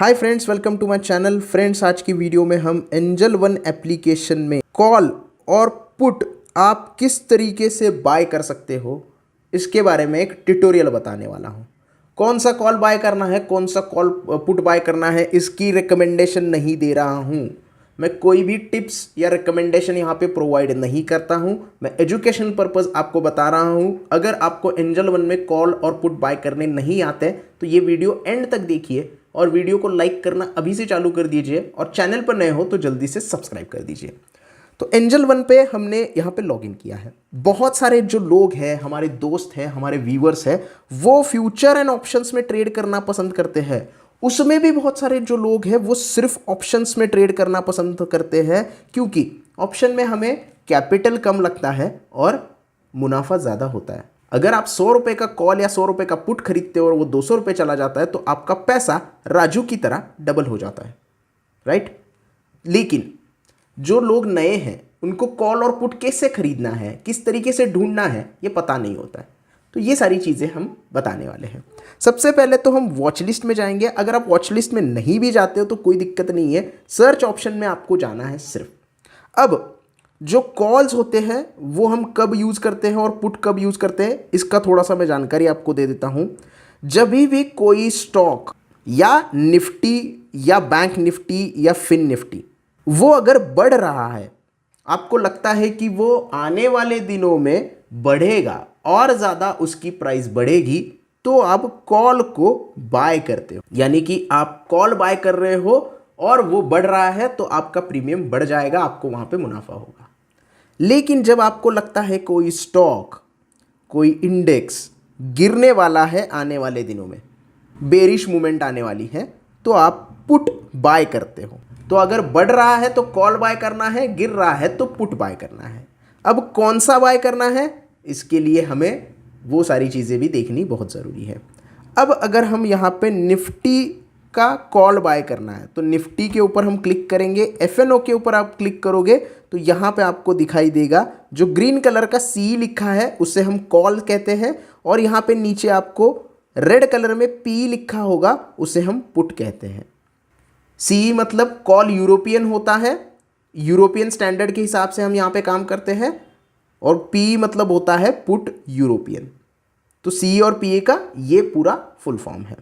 Hi friends, welcome to my channel. Friends, आज की video में हम एंजल वन एप्लीकेशन में कॉल और पुट आप किस तरीके से बाय कर सकते हो, इसके बारे में एक ट्यूटोरियल बताने वाला हूँ। कौन सा कॉल बाय करना है, कौन सा कॉल पुट बाय करना है, इसकी रिकमेंडेशन नहीं दे रहा हूँ। मैं कोई भी टिप्स या रिकमेंडेशन यहाँ पे प्रोवाइड नहीं करता हूँ। मैं एजुकेशनल पर्पज़ आपको बता रहा हूँ। अगर आपको एंजल वन में कॉल और पुट बाय करने नहीं आते तो ये वीडियो एंड तक देखिए और वीडियो को लाइक करना अभी से चालू कर दीजिए और चैनल पर नए हो तो जल्दी से सब्सक्राइब कर दीजिए। तो एंजल वन पे हमने यहाँ पे लॉगिन किया है। बहुत सारे जो लोग हैं, हमारे दोस्त हैं, हमारे व्यूअर्स हैं, वो फ्यूचर एंड ऑप्शंस में ट्रेड करना पसंद करते हैं। उसमें भी बहुत सारे जो लोग हैं वो सिर्फ ऑप्शंस में ट्रेड करना पसंद करते हैं, क्योंकि ऑप्शन में हमें कैपिटल कम लगता है और मुनाफा ज़्यादा होता है। अगर आप 100 रुपये का कॉल या 100 रुपये का पुट खरीदते हो और वो 200 रुपये चला जाता है तो आपका पैसा राजू की तरह डबल हो जाता है, राइट। लेकिन जो लोग नए हैं उनको कॉल और पुट कैसे खरीदना है, किस तरीके से ढूंढना है, ये पता नहीं होता है। तो ये सारी चीज़ें हम बताने वाले हैं। सबसे पहले तो हम वॉच लिस्ट में जाएंगे। अगर आप वॉच लिस्ट में नहीं भी जाते हो तो कोई दिक्कत नहीं है, सर्च ऑप्शन में आपको जाना है सिर्फ। अब जो कॉल्स होते हैं वो हम कब यूज़ करते हैं और पुट कब यूज़ करते हैं, इसका थोड़ा सा मैं जानकारी आपको दे देता हूँ। जब भी कोई स्टॉक या निफ्टी या बैंक निफ्टी या फिन निफ्टी वो अगर बढ़ रहा है, आपको लगता है कि वो आने वाले दिनों में बढ़ेगा और ज़्यादा उसकी प्राइस बढ़ेगी, तो आप कॉल को बाय करते हो। यानी कि आप कॉल बाय कर रहे हो और वो बढ़ रहा है तो आपका प्रीमियम बढ़ जाएगा, आपको वहाँ पे मुनाफा होगा। लेकिन जब आपको लगता है कोई स्टॉक, कोई इंडेक्स गिरने वाला है आने वाले दिनों में, बेरिश मूवमेंट आने वाली है, तो आप पुट बाय करते हो। तो अगर बढ़ रहा है तो कॉल बाय करना है, गिर रहा है तो पुट बाय करना है। अब कौन सा बाय करना है, इसके लिए हमें वो सारी चीज़ें भी देखनी बहुत ज़रूरी है। अब अगर हम यहाँ पे निफ्टी का कॉल बाय करना है तो निफ्टी के ऊपर हम क्लिक करेंगे। एफएनओ के ऊपर आप क्लिक करोगे तो यहाँ पे आपको दिखाई देगा जो ग्रीन कलर का सी लिखा है उसे हम कॉल कहते हैं, और यहाँ पे नीचे आपको रेड कलर में पी लिखा होगा उसे हम पुट कहते हैं। सी मतलब कॉल यूरोपियन होता है, यूरोपियन स्टैंडर्ड के हिसाब से हम यहाँ पे काम करते हैं, और पी मतलब होता है पुट यूरोपियन। तो सी और पी का ये पूरा फुल फॉर्म है।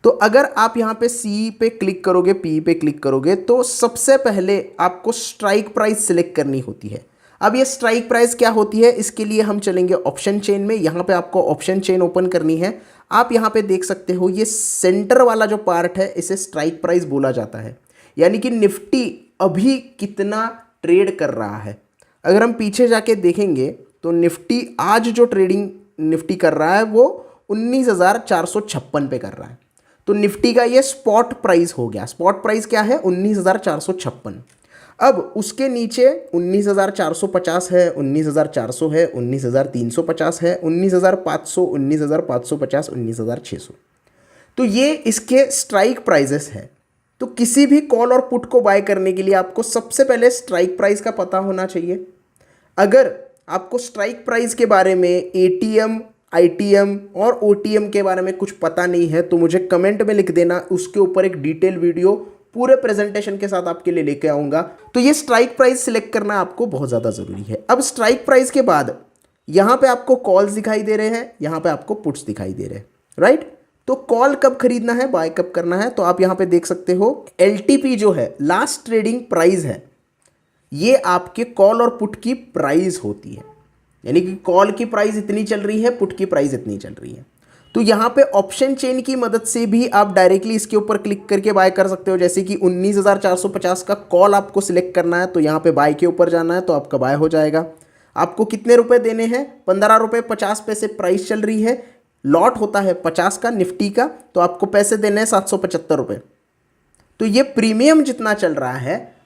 तो अगर आप यहाँ पे सी पे क्लिक करोगे, पी पे क्लिक करोगे, तो सबसे पहले आपको स्ट्राइक प्राइस सिलेक्ट करनी होती है। अब ये स्ट्राइक प्राइस क्या होती है, इसके लिए हम चलेंगे ऑप्शन चेन में। यहाँ पे आपको ऑप्शन चेन ओपन करनी है। आप यहाँ पे देख सकते हो ये सेंटर वाला जो पार्ट है इसे स्ट्राइक प्राइस बोला जाता है, यानी कि निफ्टी अभी कितना ट्रेड कर रहा है। अगर हम पीछे जाके देखेंगे तो निफ्टी आज जो ट्रेडिंग निफ्टी कर रहा है वो 19,456 पे कर रहा है। तो निफ्टी का ये स्पॉट प्राइस हो गया। स्पॉट प्राइस क्या है, 19,456। अब उसके नीचे 19,450 है, 19,400 है, 19,350 है, 19,500, 19,550, 19,600। तो ये इसके स्ट्राइक प्राइजेस है। तो किसी भी कॉल और पुट को बाय करने के लिए आपको सबसे पहले स्ट्राइक प्राइस का पता होना चाहिए। अगर आपको स्ट्राइक प्राइस के बारे में एटीएम, आईटीएम और ओटीएम के बारे में कुछ पता नहीं है तो मुझे कमेंट में लिख देना, उसके ऊपर एक डिटेल वीडियो पूरे प्रेजेंटेशन के साथ आपके लिए लेके आऊँगा। तो ये स्ट्राइक प्राइस सिलेक्ट करना आपको बहुत ज़्यादा ज़रूरी है। अब स्ट्राइक प्राइस के बाद यहाँ पे आपको कॉल्स दिखाई दे रहे हैं, यहाँ पे आपको पुट्स दिखाई दे रहे हैं, राइट। तो कॉल कब खरीदना है, बाय कब करना है, तो आप यहाँ पे देख सकते हो एलटीपी जो है, लास्ट ट्रेडिंग प्राइस है, ये आपके कॉल और पुट की प्राइस होती है। यानी कि कॉल की प्राइस इतनी चल रही है, पुट की प्राइस इतनी चल रही है। तो यहाँ पे ऑप्शन चेन की मदद से भी आप डायरेक्टली इसके ऊपर क्लिक करके बाय कर सकते हो। जैसे कि 19,450 का कॉल आपको सिलेक्ट करना है तो यहाँ पे बाय के ऊपर जाना है तो आपका बाय हो जाएगा। आपको कितने रुपए देने हैं, 15 रुपये 50 पैसे प्राइस चल रही है। लॉट होता है 50 का निफ्टी का, तो आपको पैसे देने हैं 775 रुपये। तो ये प्रीमियम जितना चल रहा है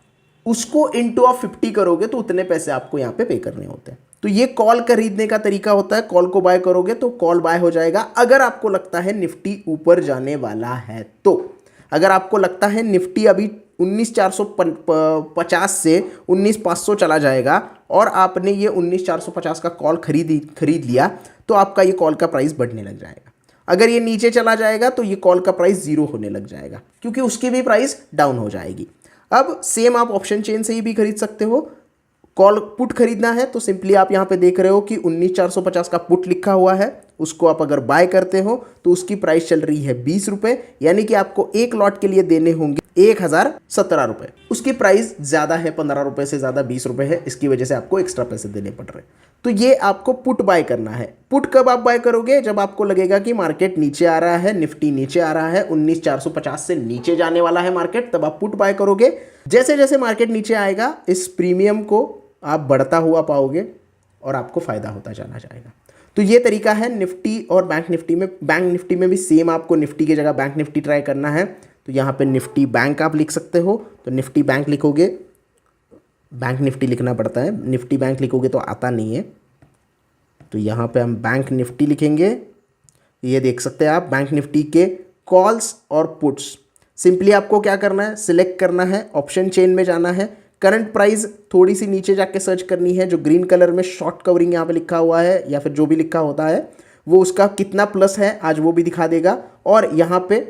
उसको इंटू आप 50 करोगे तो उतने पैसे आपको यहाँ पे करने होते हैं। तो ये कॉल खरीदने का तरीका होता है। कॉल को बाय करोगे तो कॉल बाय हो जाएगा अगर आपको लगता है निफ्टी ऊपर जाने वाला है। तो अगर आपको लगता है निफ्टी अभी 19,450 से 19,500 चला जाएगा और आपने ये 19,450 का कॉल खरीद लिया तो आपका ये कॉल का प्राइस बढ़ने लग जाएगा। अगर ये नीचे चला जाएगा तो ये कॉल का प्राइस जीरो होने लग जाएगा, क्योंकि उसकी भी प्राइस डाउन हो जाएगी। अब सेम आप ऑप्शन चेन से ही भी खरीद सकते हो। कॉल पुट खरीदना है तो सिंपली आप यहाँ पे देख रहे हो कि 19,450 का पुट लिखा हुआ है, उसको आप अगर बाय करते हो तो उसकी प्राइस चल रही है 20 रुपये, यानी कि आपको एक लॉट के लिए देने होंगे 1,017 रुपये। उसकी प्राइस ज़्यादा है, 15 रुपये से ज़्यादा 20 रुपये है, इसकी वजह से आपको एक्स्ट्रा पैसे देने पड़ रहे हैं। तो ये आपको पुट बाय करना है। पुट कब आप बाय करोगे? जब आपको लगेगा कि मार्केट नीचे आ रहा है, निफ्टी नीचे आ रहा है, 19,450 से नीचे जाने वाला है मार्केट, तब आप पुट बाय करोगे। जैसे जैसे मार्केट नीचे आएगा इस प्रीमियम को आप बढ़ता हुआ पाओगे और आपको फ़ायदा होता जाना जाएगा। तो ये तरीका है निफ्टी और बैंक निफ्टी में। बैंक निफ्टी में भी सेम आपको निफ्टी की जगह बैंक निफ्टी ट्राई करना है। तो यहाँ पे निफ्टी बैंक आप लिख सकते हो, तो निफ्टी बैंक लिखोगे, बैंक निफ्टी लिखना पड़ता है, निफ्टी बैंक लिखोगे तो आता नहीं है। तो यहाँ पे हम बैंक निफ्टी लिखेंगे। ये देख सकते हैं आप बैंक निफ्टी के कॉल्स और पुट्स। सिंपली आपको क्या करना है, सिलेक्ट करना है, ऑप्शन चेन में जाना है, करंट प्राइस थोड़ी सी नीचे जाके सर्च करनी है, जो ग्रीन कलर में शॉर्ट कवरिंग यहाँ पे लिखा हुआ है या फिर जो भी लिखा होता है वो उसका कितना प्लस है आज वो भी दिखा देगा, और यहाँ पे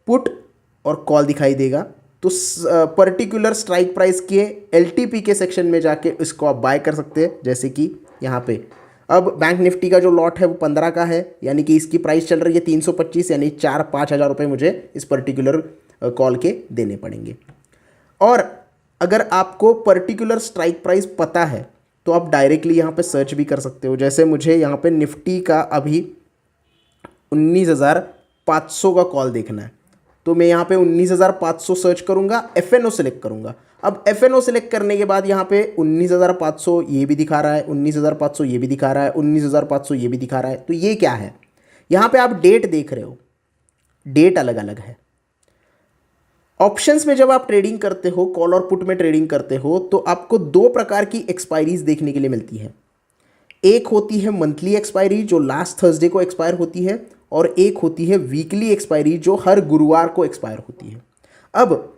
पुट और कॉल दिखाई देगा। तो पर्टिकुलर स्ट्राइक प्राइस के एलटीपी के सेक्शन में जाके इसको आप बाय कर सकते हैं। जैसे कि यहाँ पे अब बैंक निफ्टी का जो लॉट है वो 15 का है, यानी कि इसकी प्राइस चल रही है 325, यानी 4-5 हज़ार रुपये मुझे इस पर्टिकुलर कॉल के देने पड़ेंगे। और अगर आपको पर्टिकुलर स्ट्राइक प्राइस पता है तो आप डायरेक्टली यहाँ पे सर्च भी कर सकते हो। जैसे मुझे यहाँ पे निफ्टी का अभी 19,500 का कॉल देखना है, तो मैं यहाँ पे 19,500 सर्च करूँगा, एफएनओ सेलेक्ट करूँगा। अब एफएनओ सेलेक्ट करने के बाद यहाँ पे 19,500 ये भी दिखा रहा है, 19,500 ये भी दिखा रहा है, 19,500 ये भी दिखा रहा है। तो ये क्या है, यहाँ पे आप डेट देख रहे हो, डेट अलग अलग है। ऑप्शंस में जब आप ट्रेडिंग करते हो, कॉल और पुट में ट्रेडिंग करते हो, तो आपको दो प्रकार की एक्सपायरीज देखने के लिए मिलती है। एक होती है मंथली एक्सपायरी जो लास्ट थर्सडे को एक्सपायर होती है, और एक होती है वीकली एक्सपायरी जो हर गुरुवार को एक्सपायर होती है। अब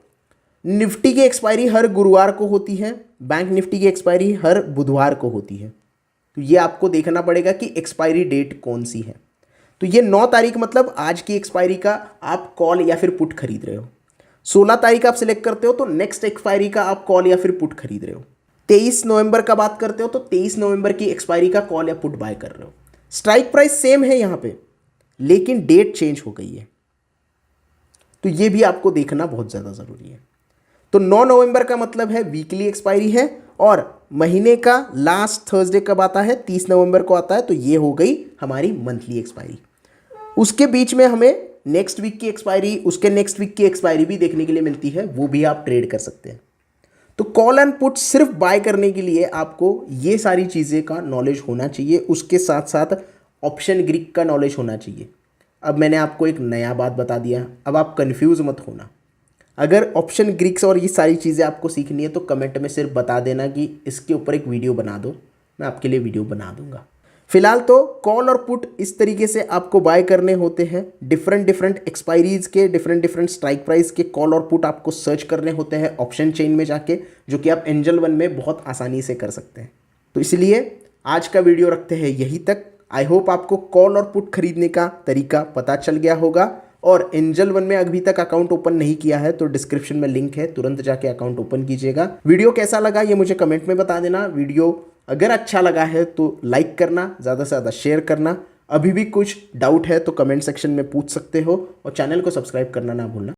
निफ्टी की एक्सपायरी हर गुरुवार को होती है, बैंक निफ्टी की एक्सपायरी हर बुधवार को होती है। तो ये आपको देखना पड़ेगा कि एक्सपायरी डेट कौन सी है। तो ये 9 तारीख मतलब आज की एक्सपायरी का आप कॉल या फिर पुट खरीद रहे हो। 16 तारीख आप सिलेक्ट करते हो तो नेक्स्ट एक्सपायरी का आप कॉल या फिर पुट खरीद रहे हो। 23 नवंबर का बात करते हो तो 23 नवंबर की एक्सपायरी का कॉल या पुट बाय कर रहे हो। स्ट्राइक प्राइस सेम है यहाँ पे, लेकिन डेट चेंज हो गई है। तो ये भी आपको देखना बहुत ज़्यादा ज़रूरी है। तो 9 नवंबर का मतलब है वीकली एक्सपायरी है, और महीने का लास्ट थर्सडे कब आता है, 30 नवंबर को आता है, तो ये हो गई हमारी मंथली एक्सपायरी। उसके बीच में हमें नेक्स्ट वीक की एक्सपायरी, उसके नेक्स्ट वीक की एक्सपायरी भी देखने के लिए मिलती है, वो भी आप ट्रेड कर सकते हैं। तो कॉल एंड पुट सिर्फ बाय करने के लिए आपको ये सारी चीज़ें का नॉलेज होना चाहिए, उसके साथ साथ ऑप्शन ग्रीक का नॉलेज होना चाहिए। अब मैंने आपको एक नया बात बता दिया, अब आप कंफ्यूज मत होना। अगर ऑप्शन ग्रीक्स और ये सारी चीज़ें आपको सीखनी है तो कमेंट में सिर्फ बता देना कि इसके ऊपर एक वीडियो बना दो, मैं आपके लिए वीडियो बना दूंगा। फिलहाल तो कॉल और पुट इस तरीके से आपको बाय करने होते हैं। डिफरेंट एक्सपायरीज के डिफरेंट स्ट्राइक प्राइस के कॉल और पुट आपको सर्च करने होते हैं ऑप्शन चेन में जाके, जो कि आप एंजल वन में बहुत आसानी से कर सकते हैं। तो इसलिए आज का वीडियो रखते हैं यहीं तक। आई होप आपको कॉल और पुट खरीदने का तरीका पता चल गया होगा, और एंजल वन में अभी तक अकाउंट ओपन नहीं किया है तो डिस्क्रिप्शन में लिंक है, तुरंत जाके अकाउंट ओपन कीजिएगा। वीडियो कैसा लगा ये मुझे कमेंट में बता देना। वीडियो अगर अच्छा लगा है तो लाइक करना, ज़्यादा से ज़्यादा शेयर करना। अभी भी कुछ डाउट है तो कमेंट सेक्शन में पूछ सकते हो, और चैनल को सब्सक्राइब करना ना भूलना।